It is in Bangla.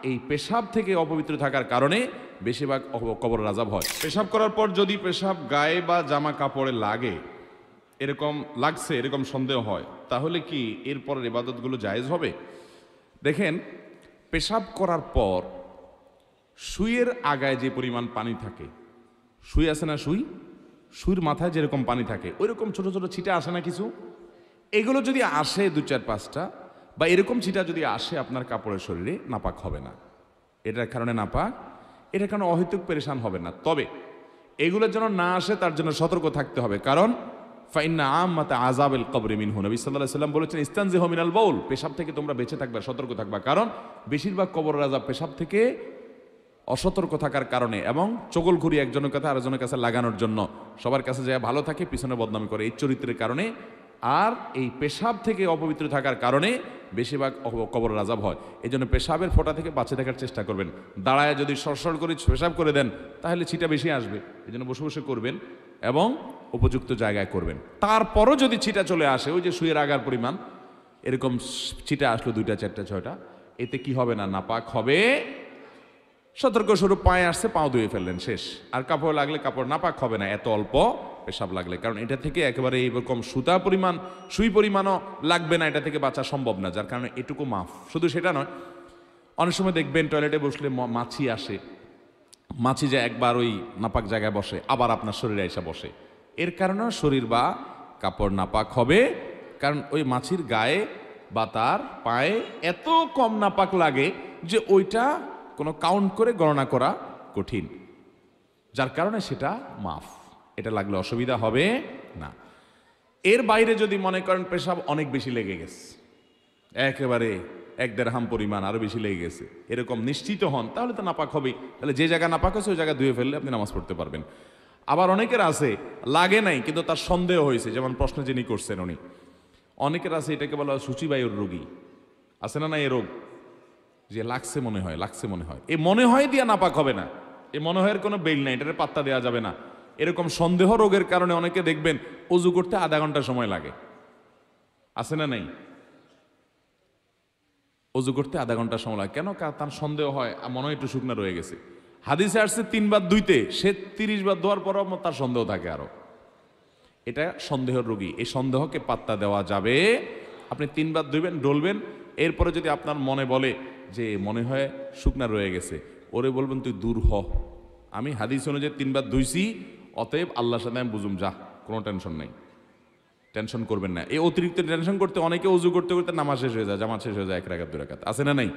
এই পেশাব থেকে অপবিত্র থাকার কারণে বেশিরভাগ কবরের আযাব হয়। পেশাব করার পর যদি পেশাব গায়ে বা জামা কাপড়ে লাগে, এরকম লাগছে এরকম সন্দেহ হয়, তাহলে কি এরপরের ইবাদতগুলো জায়েজ হবে? দেখেন, পেশাব করার পর সুইয়ের আগায় যে পরিমাণ পানি থাকে, সুই আছে না, সুইয়ের মাথায় যেরকম পানি থাকে ওইরকম ছোট ছোট ছিটা আসে না কিছু, এগুলো যদি আসে 2-4-5টা বা এরকম ছিটা যদি আসে আপনার কাপড়ের শরীরে, নাপাক হবে না। এটার কারণে নাপাক, এটার কারণে অহেতুক পেরেশান হবে না। তবে এগুলোর যেন না আসে তার জন্য সতর্ক থাকতে হবে, কারণ ফাইন্না আম্মাতা আযাবিল কবরি মিনহু, নবী সাল্লাল্লাহু আলাইহি ওয়াসাল্লাম বলেছেন ইস্তানজিহু মিনাল বাউল, পেশাব থেকে তোমরা বেঁচে থাকবে, সতর্ক থাকবা, কারণ বেশিরভাগ কবরের আযাব পেশাব থেকে অসতর্ক থাকার কারণে এবং চগলখুরি একজনের কাছে আরেকজনের কাছে লাগানোর জন্য, সবার কাছে যায় ভালো থাকে পিছনে বদনামি করে, এই চরিত্রের কারণে আর এই পেশাব থেকে অপবিত্র থাকার কারণে বেশিরভাগ কবরের আযাব হয়। এই জন্য পেশাবের ফোঁটা থেকে বাঁচে থাকার চেষ্টা করবেন। দাঁড়ায় যদি সরসর করে পেশাব করে দেন তাহলে ছিটা বেশি আসবে, এই জন্য বসে বসে করবেন এবং উপযুক্ত জায়গায় করবেন। তারপরও যদি ছিটা চলে আসে, ওই যে সুইয়ের আগার পরিমাণ এরকম ছিটা আসলো 2-4-6টা, এতে কি হবে না, নাপাক হবে। সতর্ক স্বরূপ পায়ে আসছে, পাও ধুয়ে ফেললেন, শেষ। আর কাপড় লাগলে কাপড় নাপাক হবে না এত অল্প পেশাব লাগলে, কারণ এটা থেকে একেবারে এইরকম সুই পরিমাণও লাগবে না, এটা থেকে বাঁচা সম্ভব না, যার কারণে এটুকু মাফ। শুধু সেটা নয়, অনেক সময় দেখবেন টয়লেটে বসলে মাছি আসে, মাছি যে একবার ওই নাপাক জায়গায় বসে আবার আপনার শরীরে এসে বসে, এর কারণে শরীর বা কাপড় নাপাক হবে, কারণ ওই মাছির গায়ে বা তার পায়ে এত কম নাপাক লাগে যে ওইটা কোনো কাউন্ট করে গণনা করা কঠিন, যার কারণে সেটা মাফ, এটা লাগলে অসুবিধা হবে না। এর বাইরে যদি মনে করেন পেশাব অনেক বেশি লেগে গেছে, একেবারে 1-1.5 হাম পরিমাণ আরো বেশি লেগে গেছে, এরকম নিশ্চিত হন, তাহলে তো নাপাক হবেই। তাহলে যে জায়গা নাপাক আছে ওই জায়গা ধুয়ে ফেললে আপনি নামাজ পড়তে পারবেন। আবার অনেকের আছে লাগে নাই কিন্তু তার সন্দেহ হয়েছে, যেমন প্রশ্ন যিনি করছেন উনি, অনেকের আছে এটাকে বলা হয় সূচিবায়ুর রোগী, আছে না এ রোগ, যে লাগছে মনে হয়, এই মনে হয় দিয়া নাপাক হবে না, এই মনে হয় কোনো বেল নাই, এটার পাত্তা দেওয়া যাবে না। এরকম সন্দেহ রোগের কারণে অনেকে দেখবেন অজু করতে আধা ঘন্টা সময় লাগে, আছে না নাই, অজু করতে আধা ঘন্টা সময় লাগে কেন? তার সন্দেহ হয় মনে হয় একটু শুকনা রয়ে গেছে। হাদিসে আসছে 3 বার ধুইতে, সে 30 বার ধোয়ার পরও তার সন্দেহ থাকে আরো, এটা সন্দেহের রোগী, এই সন্দেহকে পাত্তা দেওয়া যাবে। আপনি 3 বার ধুইবেন, ডলবেন, এরপরে যদি আপনার মনে বলে যে মনে হয় শুকনা রয়ে গেছে, ওরে বলবেন তুই দূর হ, আমি হাদিস অনুযায়ী 3 বার ধুইছি, অতএব আল্লাহর সাথে আমি বুঝুম, যা, কোনো টেনশন নেই, টেনশন করবেন না। এই অতিরিক্ত টেনশন করতে অনেকে অজু করতে করতে নামাজ শেষ হয়ে যায়, জামাত শেষ হয়ে যায় 1 রাকাত 2 রাকাত, আছে না নাই?